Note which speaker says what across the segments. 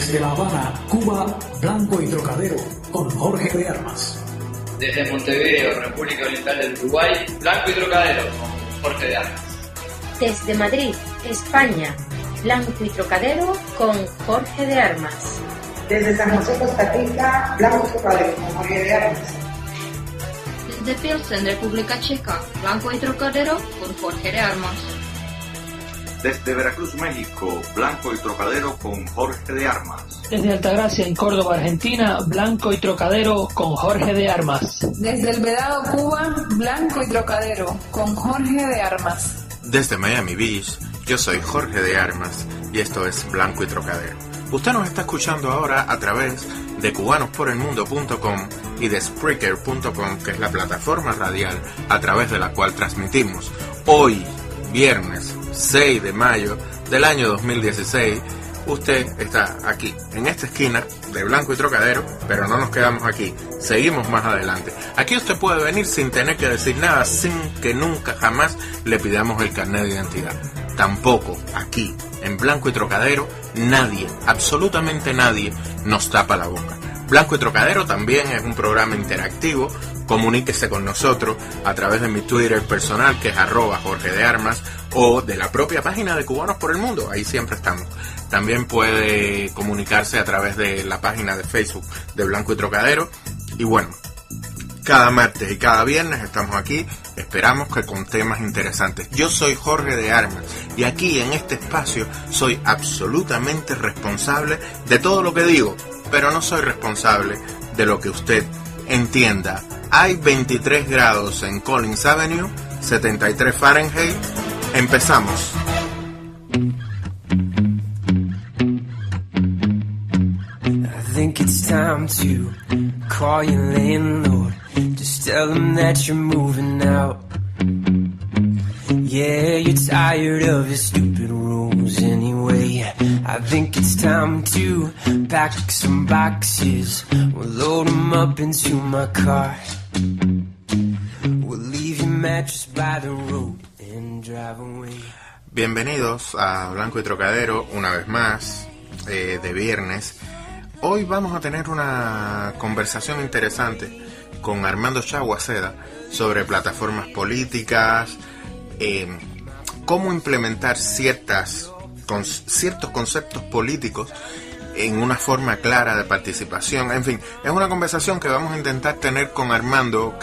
Speaker 1: Desde La Habana, Cuba, Blanco y Trocadero, con Jorge de Armas.
Speaker 2: Desde Montevideo, República Oriental del Uruguay, Blanco y Trocadero, con Jorge de Armas.
Speaker 3: Desde Madrid, España, Blanco y Trocadero, con Jorge de Armas.
Speaker 4: Desde San José, Costa Rica, Blanco y Trocadero, con Jorge de Armas.
Speaker 5: Desde Pilsen, República Checa, Blanco y Trocadero, con Jorge de Armas.
Speaker 6: Desde Veracruz, México, Blanco y Trocadero con Jorge de Armas.
Speaker 7: Desde Altagracia, en Córdoba, Argentina, Blanco y Trocadero con Jorge de Armas.
Speaker 8: Desde El Vedado, Cuba, Blanco y Trocadero con Jorge de Armas.
Speaker 9: Desde Miami Beach, yo soy Jorge de Armas y esto es Blanco y Trocadero. Usted nos está escuchando ahora a través de cubanosporelmundo.com y de Spreaker.com, que es la plataforma radial a través de la cual transmitimos. Hoy, viernes 6 de mayo del año 2016, usted está aquí, en esta esquina de Blanco y Trocadero, pero no nos quedamos aquí, seguimos más adelante. Aquí usted puede venir sin tener que decir nada, sin que nunca jamás le pidamos el carnet de identidad. Tampoco aquí, en Blanco y Trocadero, nadie, absolutamente nadie, nos tapa la boca. Blanco y Trocadero también es un programa interactivo. Comuníquese con nosotros a través de mi Twitter personal, que es @Jorge de Armas, o de la propia página de Cubanos por el Mundo, ahí siempre estamos. También puede comunicarse a través de la página de Facebook de Blanco y Trocadero. Y bueno, cada martes y cada viernes estamos aquí, esperamos que con temas interesantes. Yo soy Jorge de Armas y aquí en este espacio soy absolutamente responsable de todo lo que digo, pero no soy responsable de lo que usted entienda. Hay 23 grados en Collins Avenue, 73 Fahrenheit. Empezamos.
Speaker 10: I think it's time to call your landlord. Just tell him that you're moving out. Yeah, you're tired of his stupid rules anyway. I think it's time to pack some boxes. We'll load them up into my car. We'll leave your mattress by the road and drive away.
Speaker 9: Bienvenidos a Blanco y Trocadero una vez más, de viernes. Hoy vamos a tener una conversación interesante con Armando Chaguaceda sobre plataformas políticas, cómo implementar ciertos conceptos políticos en una forma clara de participación. En fin, es una conversación que vamos a intentar tener con Armando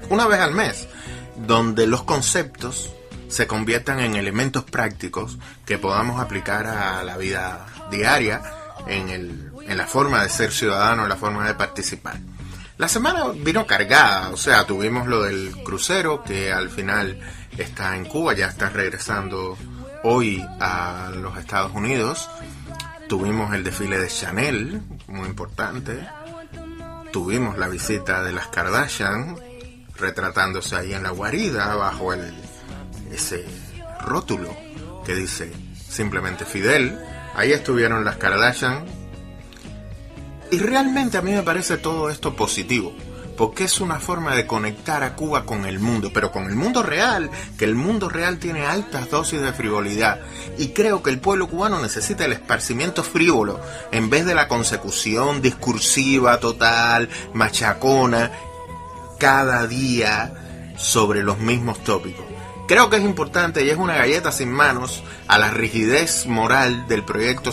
Speaker 9: una vez al mes, donde los conceptos se conviertan en elementos prácticos que podamos aplicar a la vida diaria, en la forma de ser ciudadano, en la forma de participar. La semana vino cargada, o sea, tuvimos lo del crucero que al final está en Cuba, ya está regresando hoy a los Estados Unidos. Tuvimos el desfile de Chanel, muy importante. Tuvimos la visita de las Kardashian, retratándose ahí en la guarida, bajo ese rótulo que dice simplemente Fidel. Ahí estuvieron las Kardashian. Y realmente a mí me parece todo esto positivo, porque es una forma de conectar a Cuba con el mundo, pero con el mundo real, que el mundo real tiene altas dosis de frivolidad, y creo que el pueblo cubano necesita el esparcimiento frívolo, en vez de la consecución discursiva total, machacona, cada día sobre los mismos tópicos. Creo que es importante y es una galleta sin manos a la rigidez moral del proyecto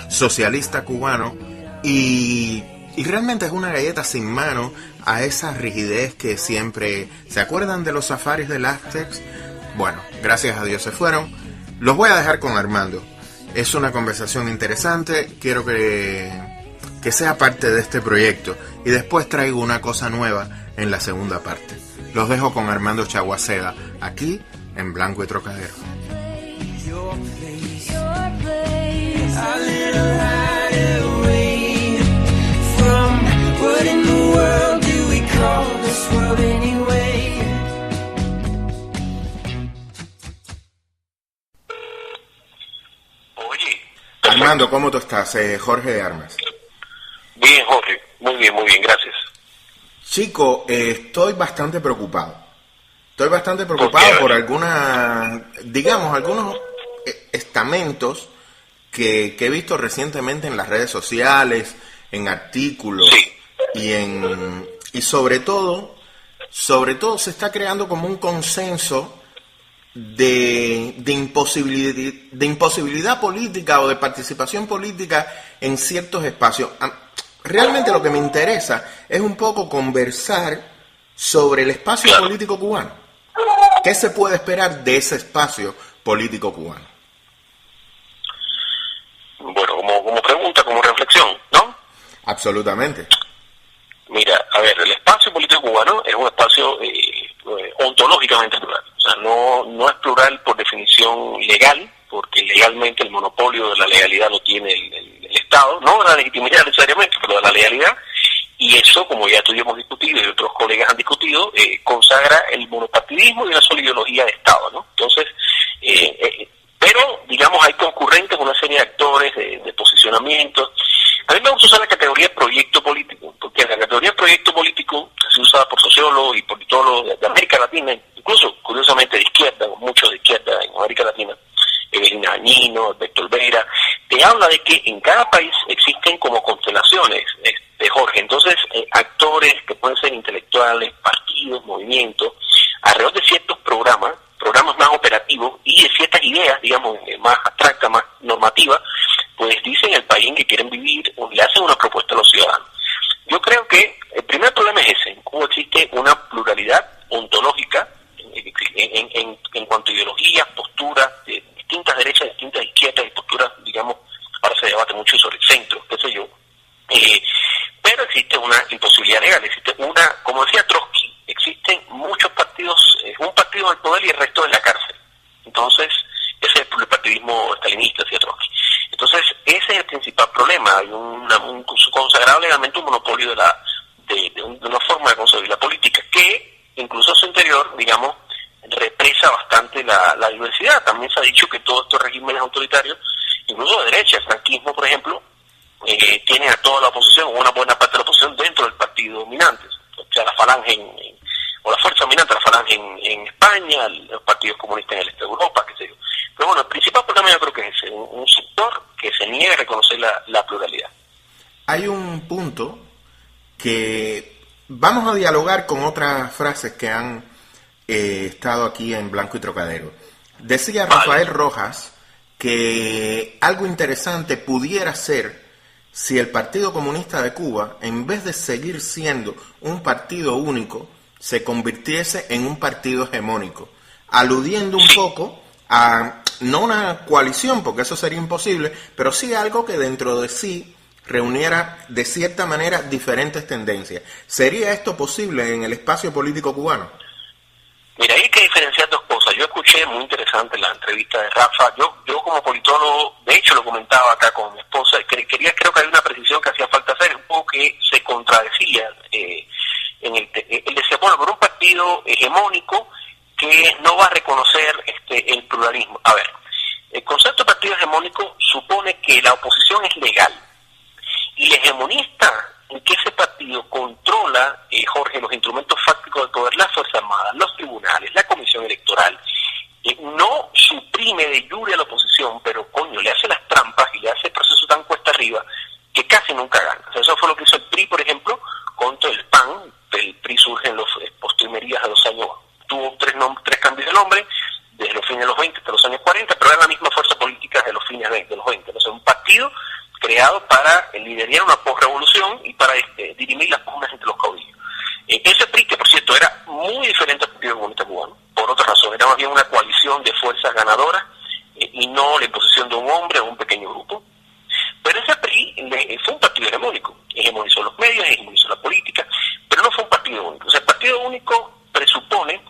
Speaker 9: socialista cubano, y realmente es una galleta sin mano a esa rigidez que siempre... ¿Se acuerdan de los safaris del Aztecs? Bueno, gracias a Dios se fueron. Los voy a dejar con Armando. Es una conversación interesante. Quiero que sea parte de este proyecto. Y después traigo una cosa nueva en la segunda parte. Los dejo con Armando Chaguaceda, aquí en Blanco y Trocadero.
Speaker 10: What in the world do we call this world anyway?
Speaker 11: Oye.
Speaker 9: Armando, ¿cómo tú estás? Jorge de Armas.
Speaker 11: Bien, Jorge. Muy bien, gracias.
Speaker 9: Chico, estoy bastante preocupado. por algunos estamentos que he visto recientemente en las redes sociales, en artículos, y sobre todo se está creando como un consenso de imposibilidad política o de participación política en ciertos espacios. Realmente lo que me interesa es un poco conversar sobre el espacio político cubano. ¿Qué se puede esperar de ese espacio político cubano?
Speaker 11: Bueno, como pregunta, como reflexión, ¿no?
Speaker 9: Absolutamente.
Speaker 11: Mira, a ver, el espacio político cubano es un espacio ontológicamente plural. O sea, no es plural por definición legal, porque legalmente el monopolio de la legalidad lo tiene el Estado, no de la legitimidad necesariamente, pero de la legalidad, y eso, como ya tú y yo hemos discutido y otros colegas han discutido, consagra el monopartidismo y una sola ideología de Estado, ¿no? Entonces, pero, digamos, hay concurrentes, una serie de actores, de posicionamientos. A mí me gusta usar la categoría proyecto político, porque la categoría proyecto político se usa por sociólogos y politólogos de América Latina, incluso, curiosamente, de izquierda, muchos de izquierda en América Latina, Evelina Añino, Alberto Olvera, te habla de que en cada país existen como constelaciones, Jorge. Entonces, actores que pueden ser intelectuales, partidos, movimientos, alrededor de ciertos programas más operativos y de ciertas ideas, digamos, más abstractas, más normativas, pues dicen el país en que quieren vivir o le hacen una propuesta a los ciudadanos. Yo creo que el primer problema es ese. En Cuba existe una pluralidad ontológica en cuanto a ideologías, posturas, de distintas derechas, distintas izquierdas y posturas, digamos, ahora se debate mucho sobre el centro, qué sé yo. Pero existe una imposibilidad legal, existe una, como decía Trotsky, existen muchos partidos, un partido en el poder y el resto en la cárcel. Entonces, ese es el pluripartidismo estalinista, decía Trotsky. Entonces, ese es el principal problema. Hay un consagrado legalmente un monopolio de una forma de concebir la política que, incluso a su interior, digamos, represa bastante la diversidad. También se ha dicho que todos estos regímenes autoritarios, incluso de derecha, el franquismo, por ejemplo, tiene a toda la oposición, o una buena parte de la oposición, dentro del partido dominante. O sea, la falange o la fuerza dominante, la falange en España, los partidos comunistas en el este de Europa, qué sé yo. Pero bueno, el principal problema yo creo que es un sector que se niega a reconocer la pluralidad.
Speaker 9: Hay un punto que vamos a dialogar con otras frases que han estado aquí en Blanco y Trocadero. Decía Rafael Rojas que algo interesante pudiera ser si el Partido Comunista de Cuba, en vez de seguir siendo un partido único, se convirtiese en un partido hegemónico, aludiendo un poco a, no una coalición, porque eso sería imposible, pero sí algo que dentro de sí reuniera de cierta manera diferentes tendencias. ¿Sería esto posible en el espacio político cubano?
Speaker 11: Mira, hay que diferenciar dos cosas. Yo escuché muy interesante la entrevista de Rafa. Yo como politólogo, de hecho lo comentaba acá con mi esposa, creo que hay una precisión que hacía falta hacer, un poco que se contradecía. Él decía, bueno, por un partido hegemónico que no va a reconocer el pluralismo. A ver, el concepto de partido hegemónico supone que la oposición es legal. Y el hegemonista en que ese partido controla, Jorge, los instrumentos fácticos del poder, las Fuerzas Armadas, los tribunales, la Comisión Electoral, no suprime de jure a la oposición, pero coño, le hace las trampas y le hace el proceso tan cuesta arriba que casi nunca gana. O sea, eso fue lo que hizo el PRI, por ejemplo, contra el PAN. El PRI surge en los postrimerías de los años, tuvo tres cambios de nombre, desde los fines de los 20 hasta los años 40, pero era la misma fuerza política de los fines de los 20. O sea, un partido creado para liderar una posrevolución y para dirimir las pugnas entre los caudillos. Ese PRI, que por cierto era muy diferente al Partido Comunista Cubano, por otra razón, era más bien una coalición de fuerzas ganadoras y no la imposición de un hombre o un pequeño grupo. Pero ese PRI fue un partido hegemónico, hegemonizó los medios, hegemonizó la política, pero no fue un partido único. O sea, el partido único presupone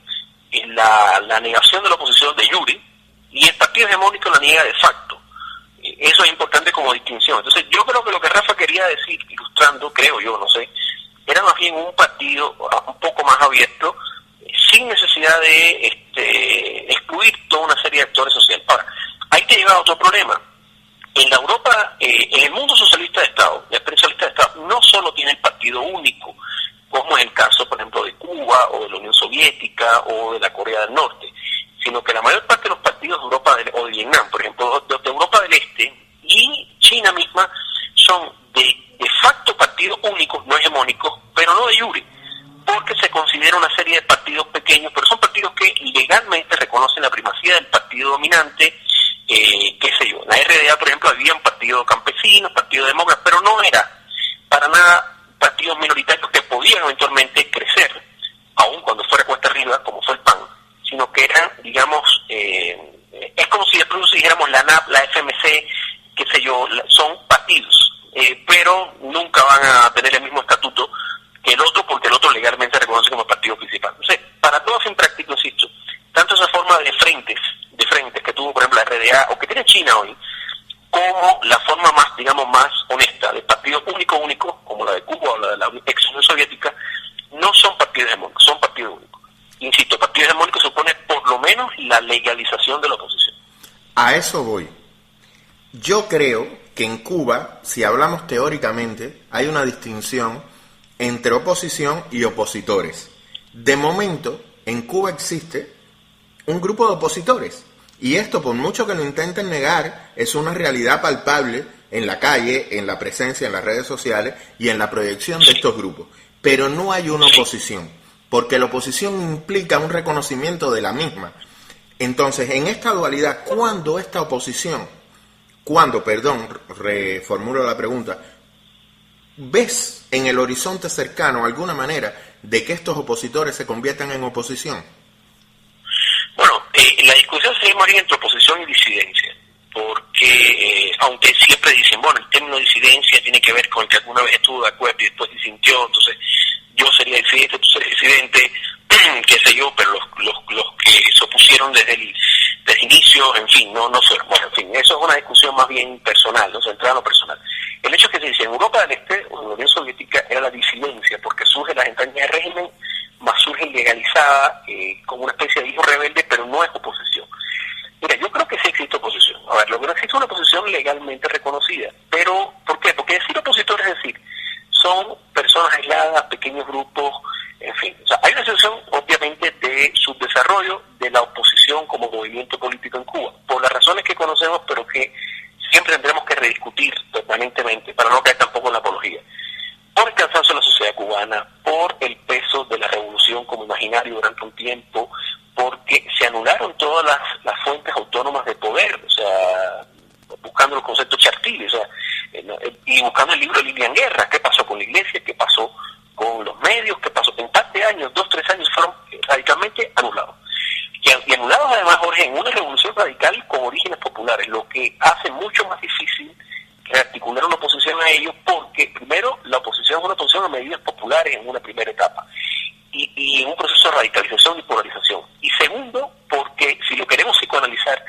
Speaker 11: la negación de la oposición de jure y el partido hegemónico la niega de facto. Eso es importante como distinción. Entonces yo creo que lo que Rafa quería decir, ilustrando, creo yo, no sé, era más bien un partido un poco más abierto, sin necesidad de excluir toda una serie de actores sociales. Ahora, ahí te lleva a otro problema. En la Europa, en el mundo socialista de Estado, la experiencia socialista de Estado, no solo tiene el partido único, como es el caso, por ejemplo, de Cuba, o de la Unión Soviética, o de la Corea del Norte, sino que la mayor parte de los partidos de Europa o de Vietnam, por ejemplo, de Europa del Este y Argentina misma son de facto partidos únicos, no hegemónicos, pero no de jure, porque se considera una serie de partidos pequeños, pero son partidos que legalmente reconocen la primacía del partido dominante, qué sé yo. En la RDA, por ejemplo, había un partido campesino, partido demócrata, pero no era para nada partidos minoritarios que podían eventualmente crecer, aun cuando fuera cuesta arriba, como fue el PAN, sino que eran, digamos, es como si de pronto si dijéramos la NAP, la FMC, qué sé yo, son partidos, pero nunca van a tener el mismo estatuto que el otro, porque el otro legalmente se reconoce como partido principal. Entonces, para todo fin práctico, insisto, tanto esa forma de frentes que tuvo, por ejemplo, la RDA, o que tiene China hoy, como la forma más, digamos, más honesta de partido único, como la de Cuba o la de la ex Unión Soviética, no son partidos hegemónicos, son partidos únicos. Insisto, partido hegemónico supone por lo menos la legalización de la oposición.
Speaker 9: A eso voy. Yo creo que en Cuba, si hablamos teóricamente, hay una distinción entre oposición y opositores. De momento, en Cuba existe un grupo de opositores. Y esto, por mucho que lo intenten negar, es una realidad palpable en la calle, en la presencia en las redes sociales y en la proyección de estos grupos. Pero no hay una oposición, porque la oposición implica un reconocimiento de la misma. Entonces, en esta dualidad, reformulo la pregunta, ¿ves en el horizonte cercano alguna manera de que estos opositores se conviertan en oposición?
Speaker 11: Bueno, la discusión sería más bien entre oposición y disidencia, porque aunque siempre dicen, bueno, el término disidencia tiene que ver con el que alguna vez estuvo de acuerdo y después disintió, entonces yo sería disidente, tú serías disidente, qué sé yo, pero los que se opusieron desde el inicio, en fin, no fueron. Bueno, en fin, eso es una discusión más bien personal, no centrada en lo personal. El hecho es que se dice, en Europa del Este, o en la Unión Soviética, era la disidencia, porque surge las entrañas del régimen, más surge ilegalizada, como una especie de hijo rebelde, pero no es oposición. Mira, yo creo que sí existe oposición. A ver, lo que no existe es una oposición legalmente reconocida. Pero, ¿por qué? Porque decir opositor es decir, son personas aisladas, pequeños grupos, en fin. O sea, hay una situación, obviamente, de subdesarrollo de la oposición como movimiento político en Cuba, por las razones que conocemos, pero que siempre tendremos que rediscutir permanentemente, para no caer tampoco en la apología. Por el cansancio de la sociedad cubana, por el peso de la revolución como imaginario durante un tiempo, porque se anularon todas las fuentes autónomas de poder, o sea, buscando los conceptos chartiles, o sea, y buscando el libro de Lilian Guerra, qué pasó con la iglesia, qué pasó con los medios, qué pasó, en par de años, 2-3 años fueron radicalmente anulados. Y anulados además, Jorge, en una revolución radical con orígenes populares, lo que hace mucho más difícil rearticular una oposición a ellos, porque primero la oposición es una oposición a medidas populares en una primera etapa y en un proceso de radicalización y polarización, y segundo porque si lo queremos psicoanalizar,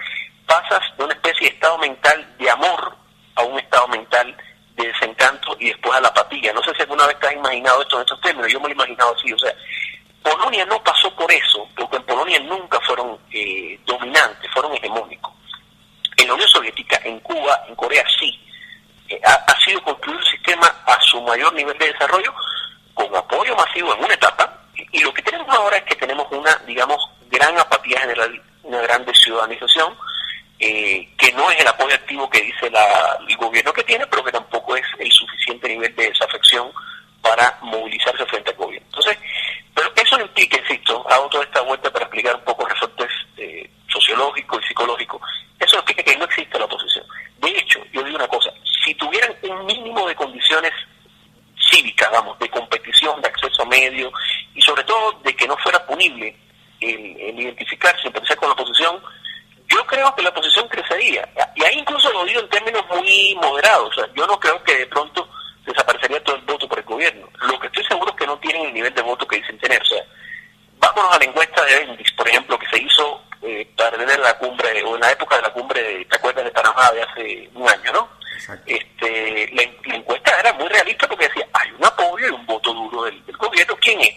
Speaker 11: pasas de una especie de estado mental de amor a un estado mental de desencanto y después a la apatía. No sé si alguna vez te has imaginado esto en estos términos, yo me lo he imaginado así. O sea, Polonia no pasó por eso, porque en Polonia nunca fueron dominantes, fueron hegemónicos. En la Unión Soviética, en Cuba, en Corea sí. Ha sido construido el sistema a su mayor nivel de desarrollo con apoyo masivo en una etapa, y lo que tenemos ahora es que tenemos una, digamos, gran apatía general, una gran desciudadanización, que no es el apoyo activo que dice el gobierno que tiene, pero que tampoco es el suficiente nivel de desafección para movilizarse frente al gobierno. Entonces, pero eso no implica, insisto, hago toda esta vuelta para explicar un poco resortes sociológicos y psicológicos, eso no implica que no existe la oposición. De hecho, yo digo una cosa, si tuvieran un mínimo de condiciones cívicas, vamos, de competición, de acceso a medios, y sobre todo de que no fuera punible el identificarse, empezar con la oposición, yo creo que la oposición crecería. Y ahí incluso lo digo en términos muy moderados. O sea, yo no creo que de pronto desaparecería todo el voto por el gobierno. Lo que estoy seguro es que no tienen el nivel de voto que dicen tener. O sea, vámonos a la encuesta de Bendix, por ejemplo, que se hizo para tener la cumbre, o en la época de la cumbre, ¿te acuerdas de Panamá de hace un año, no? Exacto. La encuesta era muy realista porque decía, hay un apoyo y un voto duro del gobierno. ¿Quién es?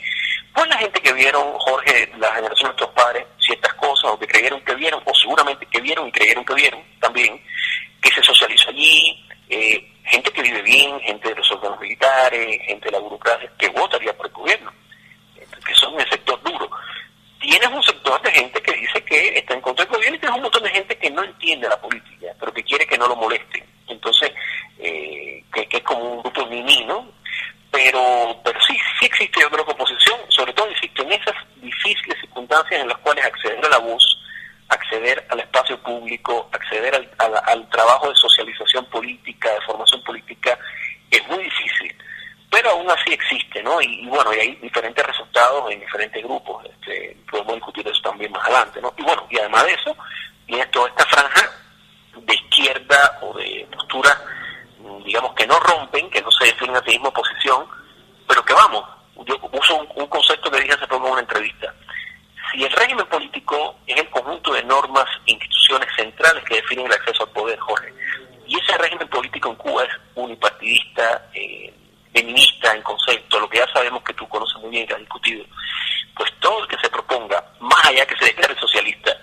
Speaker 11: Pues la gente que vieron, Jorge, la generación de nuestros padres, ciertas cosas, o que creyeron que vieron, o seguramente que vieron y creyeron que vieron también, que se socializó allí, gente que vive bien, gente de los órganos militares, gente de la burocracia, que votaría por el gobierno, que son el sector duro. Tienes un sector de gente que dice que está en contra del gobierno, y tienes un montón de gente que no entiende la política, pero que quiere que no lo molesten. Entonces, mí, ¿no? Pero sí existe, yo creo que oposición, sobre todo insisto, en esas difíciles circunstancias en las cuales acceder a la voz, acceder al espacio público, acceder al trabajo de socialización política, de formación política, es muy difícil. Pero aún así existe, ¿no? Y bueno, y hay diferentes resultados en diferentes grupos. Podemos discutir eso también más adelante, ¿no? Y bueno, y además de eso, viene toda esta franja de izquierda o de postura, digamos, que no rompen, que no se definen a sí mismo oposición, pero que vamos, yo uso un concepto que dije hace poco en una entrevista. Si el régimen político es el conjunto de normas e instituciones centrales que definen el acceso al poder, Jorge, y ese régimen político en Cuba es unipartidista, feminista en concepto, lo que ya sabemos que tú conoces muy bien, que has discutido, pues todo el que se proponga, más allá que se declare socialista,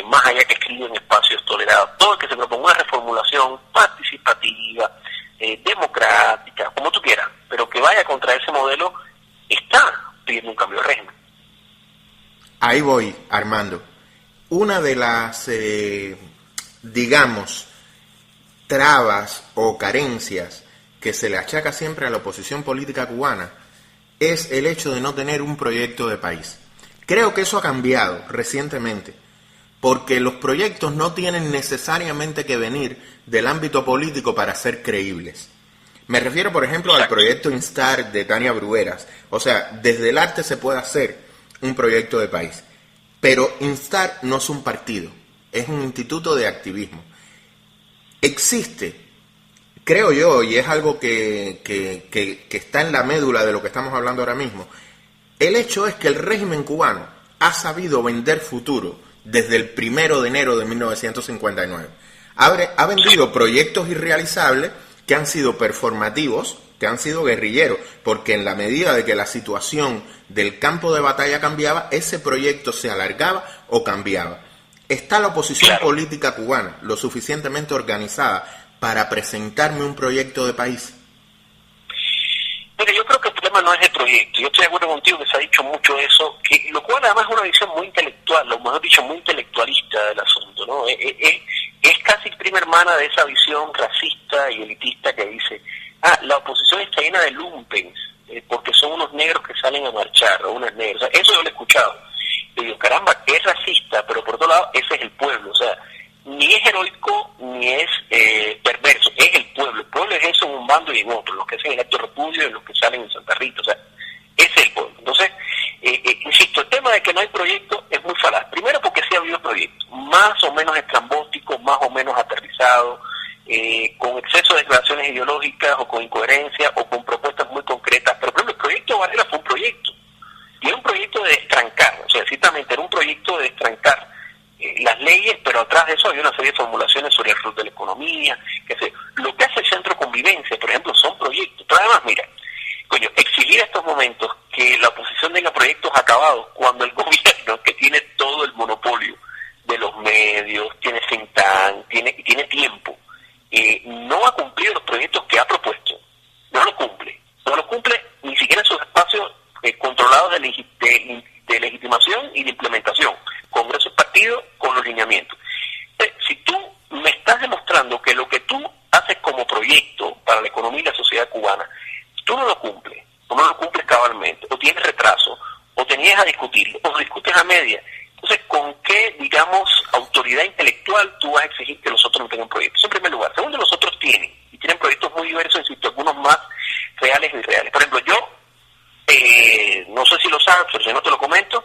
Speaker 11: más allá que escriba en espacios tolerados, todo el que se proponga una reformulación participativa, democrática, como tú quieras, pero que vaya contra ese modelo, está pidiendo un cambio de régimen.
Speaker 9: Ahí voy, Armando. Una de las, digamos, trabas o carencias que se le achaca siempre a la oposición política cubana es el hecho de no tener un proyecto de país. Creo que eso ha cambiado recientemente, porque los proyectos no tienen necesariamente que venir del ámbito político para ser creíbles. Me refiero, por ejemplo, al proyecto Instar de Tania Brugueras. O sea, desde el arte se puede hacer un proyecto de país, pero Instar no es un partido, es un instituto de activismo. Existe, creo yo, y es algo que está en la médula de lo que estamos hablando ahora mismo, el hecho es que el régimen cubano ha sabido vender futuro desde el 1 de enero de 1959. Ha vendido proyectos irrealizables que han sido performativos, que han sido guerrilleros, porque en la medida de que la situación del campo de batalla cambiaba, ese proyecto se alargaba o cambiaba. ¿Está la oposición política cubana lo suficientemente organizada para presentarme un proyecto de país?
Speaker 11: Mire, yo creo que el problema no es el proyecto. Yo estoy de acuerdo contigo que se ha dicho mucho eso, que lo cual además es una visión muy intelectual, o mejor dicho, muy intelectualista del asunto, ¿no? Es casi prima hermana de esa visión racista y elitista que dice, la oposición está llena de lumpens, porque son unos negros que salen a marchar, o unas negras. O sea, eso yo lo he escuchado. Y digo, caramba, es racista, pero por otro lado, ese es el pueblo. O sea, ni es heroico, ni es perverso, es el pueblo. El pueblo es eso en un bando y en otro, los que hacen el acto de repudio y los que salen en Santa Rita. O sea, ese es el pueblo. Entonces, insisto, el tema de que no hay proyecto es muy falaz. Primero porque sí ha habido proyectos, más o menos estrambóticos, más o menos aterrizados, con exceso de declaraciones ideológicas o con incoherencia o con propuestas muy concretas. Pero por ejemplo, el proyecto Varela fue un proyecto. Y era un proyecto de destrancar, o sea, ciertamente era un proyecto de destrancar las leyes, pero atrás de eso había una serie de formulaciones sobre el rol de la economía, lo que hace el Centro Convivencia, por ejemplo, son proyectos. Pero además, mira, exigir a estos momentos que la oposición tenga proyectos acabados, cuando el gobierno, que tiene todo el monopolio de los medios, tiene think tank, tiene tiempo, no ha cumplido los proyectos que ha propuesto, no lo cumple ni siquiera en sus espacios controlados de legitimación y de implementación, Congreso y partido con los lineamientos. Si tú me estás demostrando que lo que tú haces como proyecto para la economía y la sociedad cubana, tú no lo cumples, o no lo cumples cabalmente, o tienes retraso, o te niegas a discutirlo, o lo discutes a media, entonces, ¿con qué, digamos, autoridad intelectual tú vas a exigir que los otros no tengan proyectos? En primer lugar. Segundo, los otros tienen proyectos muy diversos, insisto, algunos más reales y irreales. Por ejemplo, yo, no sé si lo sabes, pero si no te lo comento,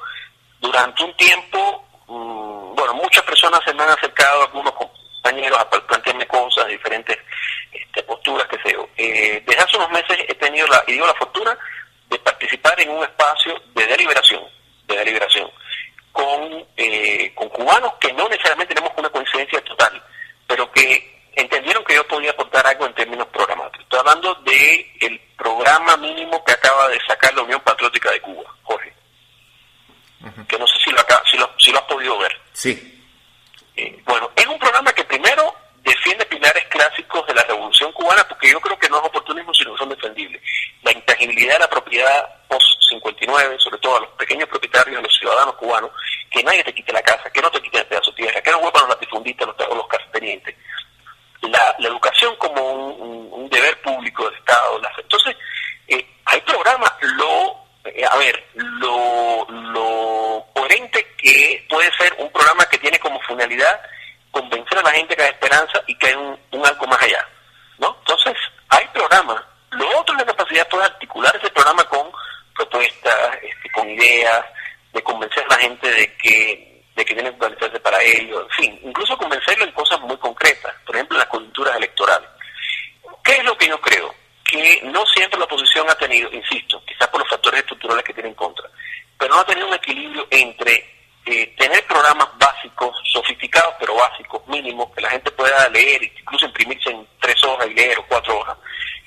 Speaker 11: durante un tiempo, muchas personas se me han acercado, algunos compañeros, a plantearme cosas, diferentes posturas, qué sé yo. Desde hace unos meses he tenido la fortuna de participar en un espacio de deliberación, con cubanos que no necesariamente tenemos una coincidencia total, pero que entendieron que yo podía aportar algo en términos programáticos. Estoy hablando del programa mínimo que acaba de sacar la Unión Patriótica de Cuba, Jorge. Que no sé si lo has podido ver.
Speaker 9: Sí.
Speaker 11: Es un programa que primero defiende pilares clásicos de la Revolución Cubana, porque yo creo que no es oportunismo, sino que son defendibles. La intangibilidad de la propiedad post-59, sobre todo a los pequeños propietarios, a los ciudadanos cubanos, que nadie te quite la casa, que no te quiten el pedazo de tierra, que no vuelvan los latifundistas o los terratenientes. La educación como un deber público del Estado, la puede ser un programa que tiene como finalidad convencer a la gente que hay esperanza y que hay un algo más allá, ¿no? Entonces, hay programas. Lo otro es la capacidad de poder articular ese programa con propuestas, con ideas, de convencer a la gente de que tiene que organizarse para ello, en fin, incluso convencerlo en cosas muy concretas, por ejemplo, en las coyunturas electorales. ¿Qué es lo que yo creo? Que no siempre la oposición ha tenido, insisto, quizás por los factores estructurales que tiene en contra, pero no ha tenido un equilibrio entre tener programas básicos, sofisticados pero básicos, mínimos, que la gente pueda leer, incluso imprimirse en 3 hojas y leer o 4 hojas,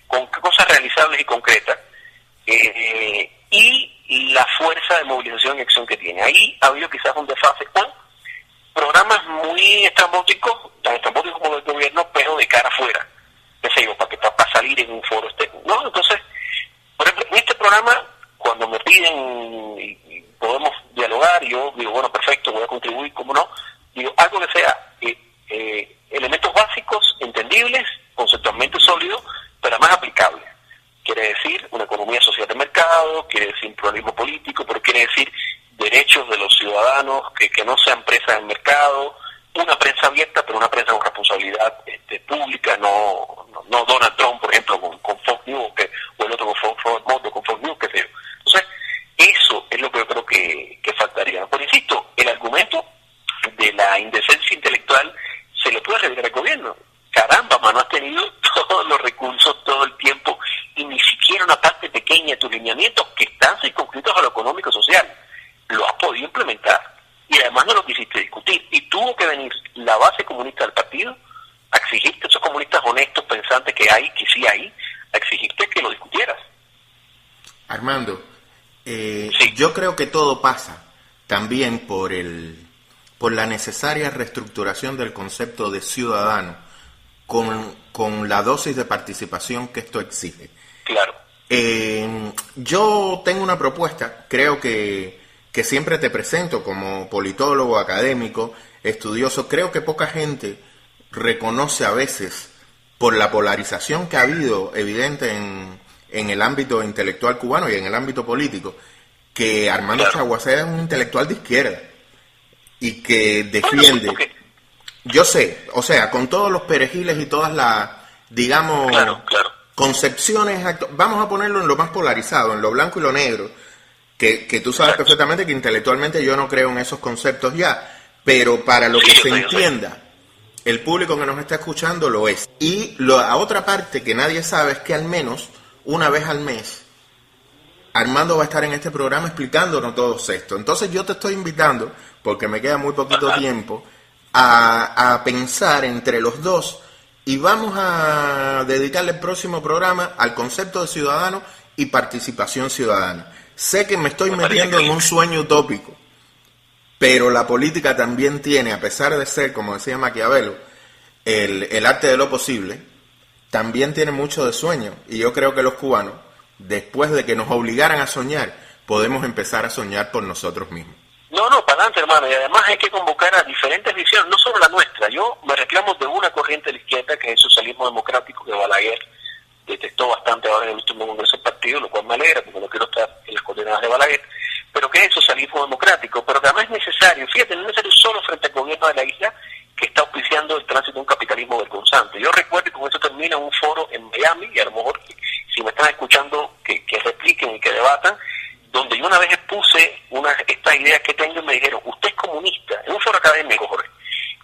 Speaker 11: con cosas realizables y concretas, y la fuerza de movilización y acción que tiene. Ahí ha habido quizás un desfase con programas muy estrambóticos, tan estrambóticos como el gobierno, pero de cara afuera, qué sé yo, para salir en un foro externo, ¿no? Entonces, por ejemplo, en este programa, cuando me piden y podemos dialogar, yo digo, bueno, perfecto, voy a contribuir, ¿cómo no? Digo, algo que sea elementos básicos, entendibles, conceptualmente sólidos, pero además aplicables. Quiere decir una economía social de mercado, quiere decir pluralismo político, pero quiere decir derechos de los ciudadanos que no sean presas del mercado, una prensa abierta, pero una prensa con responsabilidad pública, no Donald Trump, por ejemplo, con Fox News, o el otro con Fox News, qué sé yo. Entonces, eso es lo que yo creo que faltaría. Pero insisto, el argumento de la indecencia intelectual se le puede revisar al gobierno. Caramba, mano, has tenido todos los recursos todo el tiempo y ni siquiera una parte pequeña de tus lineamientos que están circunscritos a lo económico y social lo has podido implementar, y además no lo quisiste discutir, y tuvo que venir la base comunista del partido a exigirte, esos comunistas honestos, pensantes que sí hay, a exigirte que lo discutieras.
Speaker 9: Armando, yo creo que todo pasa también por la necesaria reestructuración del concepto de ciudadano con la dosis de participación que esto exige.
Speaker 11: Claro.
Speaker 9: Yo tengo una propuesta, creo que siempre te presento como politólogo, académico, estudioso. Creo que poca gente reconoce a veces, por la polarización que ha habido evidente en el ámbito intelectual cubano y en el ámbito político, que Armando Chaguacera es un intelectual de izquierda y que defiende, yo sé, o sea, con todos los perejiles y todas las, digamos, concepciones, vamos a ponerlo en lo más polarizado, en lo blanco y lo negro, que tú sabes perfectamente que intelectualmente yo no creo en esos conceptos ya, pero para lo que se entienda, el público que nos está escuchando lo es. Y la otra parte que nadie sabe es que al menos una vez al mes Armando va a estar en este programa explicándonos todo esto. Entonces yo te estoy invitando, porque me queda muy poquito tiempo, a pensar entre los dos, y vamos a dedicarle el próximo programa al concepto de ciudadano y participación ciudadana. Sé que me estoy metiendo en un sueño utópico, pero la política también tiene, a pesar de ser, como decía Maquiavelo, el arte de lo posible, también tiene mucho de sueño. Y yo creo que los cubanos, después de que nos obligaran a soñar, podemos empezar a soñar por nosotros mismos.
Speaker 11: No, para adelante, hermano, y además hay que convocar a diferentes visiones, no solo la nuestra. Yo me reclamo de una corriente de la izquierda, que es el socialismo democrático, que Balaguer detestó bastante ahora en el último congreso del partido, lo cual me alegra, porque no quiero estar en las coordenadas de Balaguer, pero que es el socialismo democrático, pero que además es necesario, fíjate, no es necesario solo frente al gobierno de la isla, que está auspiciando el tránsito de un capitalismo vergonzante. Yo recuerdo, y con eso termina, un foro en Miami, y a lo mejor, si me están escuchando, que repliquen y que debatan, donde yo una vez expuse estas ideas que tengo y me dijeron, usted es comunista, en un foro académico, Jorge.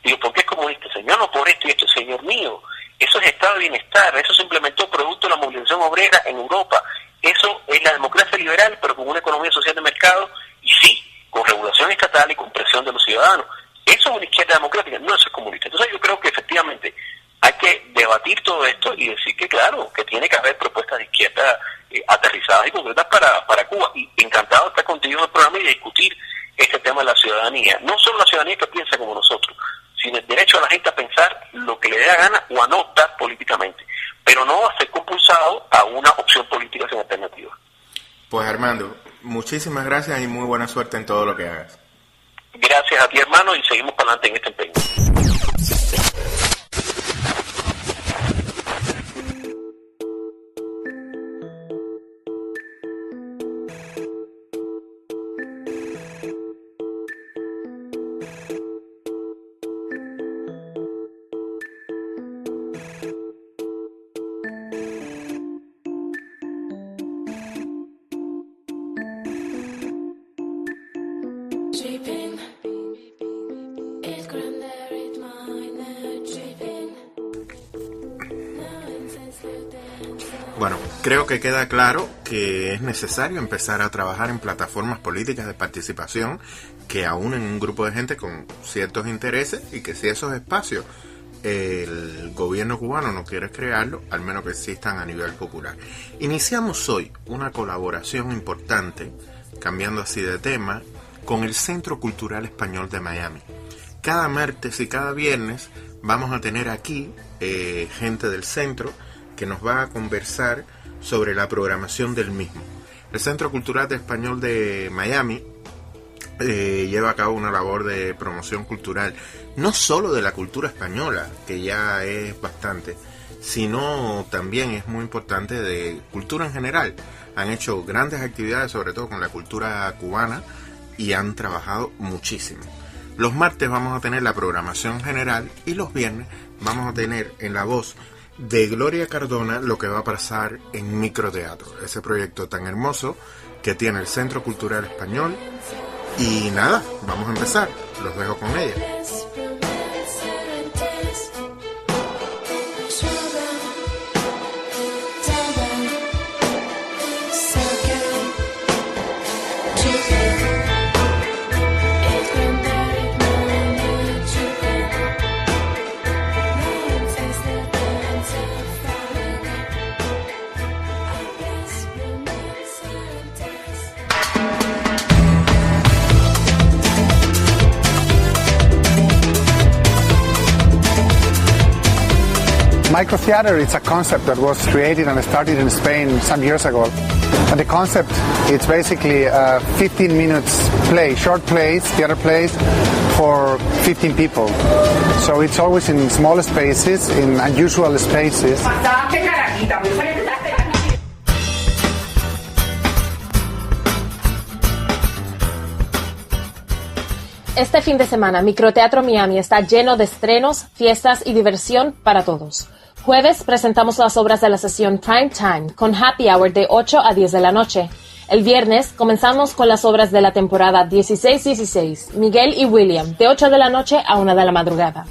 Speaker 11: Digo, ¿por qué es comunista? Señor, no por esto y esto, señor mío. Eso es estado de bienestar, eso se implementó producto de la movilización obrera en Europa. Eso es la democracia liberal, pero con una economía social de mercado, y sí, con regulación estatal y con presión de los ciudadanos. Eso es una izquierda democrática, no, eso es comunista. Entonces yo creo que efectivamente hay que debatir todo esto y decir que claro, que tiene que haber propuestas de izquierda aterrizadas y concretas para Cuba. Y encantado de estar contigo en el programa y de discutir este tema de la ciudadanía. No solo la ciudadanía que piensa como nosotros, sino el derecho a la gente a pensar lo que le dé la gana o a no optar políticamente, pero no a ser compulsado a una opción política sin alternativa.
Speaker 9: Pues Armando, muchísimas gracias y muy buena suerte en todo lo que hagas.
Speaker 11: Gracias a ti, hermano, y seguimos para adelante en este empeño.
Speaker 9: Bueno, creo que queda claro que es necesario empezar a trabajar en plataformas políticas de participación que aúnen un grupo de gente con ciertos intereses y que si esos espacios el gobierno cubano no quiere crearlo, al menos que existan a nivel popular. Iniciamos hoy una colaboración importante, cambiando así de tema, con el Centro Cultural Español de Miami. Cada martes y cada viernes vamos a tener aquí gente del centro que nos va a conversar sobre la programación del mismo. El Centro Cultural Español de Miami lleva a cabo una labor de promoción cultural, no solo de la cultura española, que ya es bastante, sino también es muy importante de cultura en general. Han hecho grandes actividades, sobre todo con la cultura cubana, y han trabajado muchísimo. Los martes vamos a tener la programación general y los viernes vamos a tener en la voz de Gloria Cardona lo que va a pasar en Microteatro, ese proyecto tan hermoso que tiene el Centro Cultural Español. Y nada, vamos a empezar, los dejo con ella.
Speaker 12: Microtheater is a concept that was created and started in Spain some years ago. And the concept, it's basically a 15 minutes play, short plays, theater plays for 15 people. So it's always in small spaces, in unusual spaces.
Speaker 13: Este fin de semana, Microteatro Miami está lleno de estrenos, fiestas y diversión para todos. Jueves presentamos las obras de la sesión Prime Time con Happy Hour de 8 a 10 de la noche. El viernes comenzamos con las obras de la temporada 16-16, Miguel y William, de 8 de la noche a 1 de la madrugada.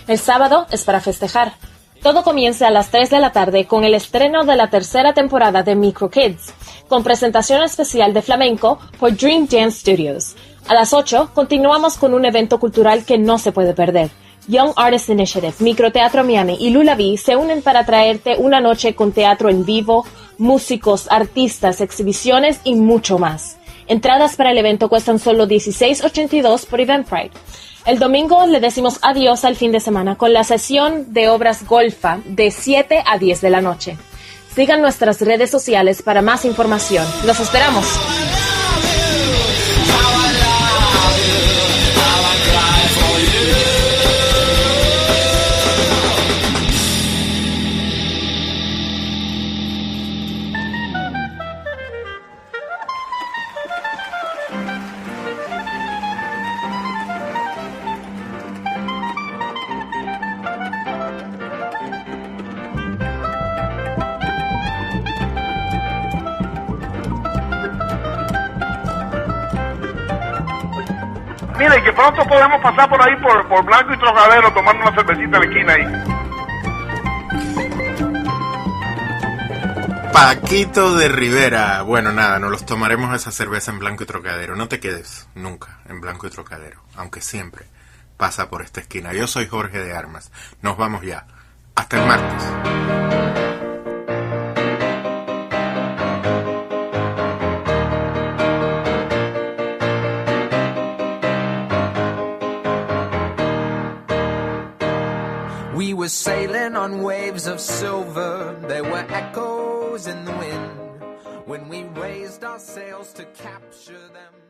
Speaker 13: El sábado es para festejar. Todo comienza a las 3 de la tarde con el estreno de la tercera temporada de Micro Kids, con presentación especial de flamenco por Dream Dance Studios. A las 8 continuamos con un evento cultural que no se puede perder. Young Artist Initiative, Microteatro Miami y Lula B se unen para traerte una noche con teatro en vivo, músicos, artistas, exhibiciones y mucho más. Entradas para el evento cuestan solo $16.82 por Eventbrite. El domingo le decimos adiós al fin de semana con la sesión de obras Golfa de 7 a 10 de la noche. Sigan nuestras redes sociales para más información. ¡Los esperamos!
Speaker 14: Mire, que pronto podemos pasar por ahí por Blanco y Trocadero tomando una cervecita en la esquina ahí.
Speaker 9: Paquito de Rivera. Bueno, nada, nos los tomaremos esa cerveza en Blanco y Trocadero. No te quedes nunca en Blanco y Trocadero, aunque siempre pasa por esta esquina. Yo soy Jorge de Armas. Nos vamos ya. Hasta el martes.
Speaker 10: We were sailing on waves of silver. There were echoes in the wind when we raised our sails to capture them.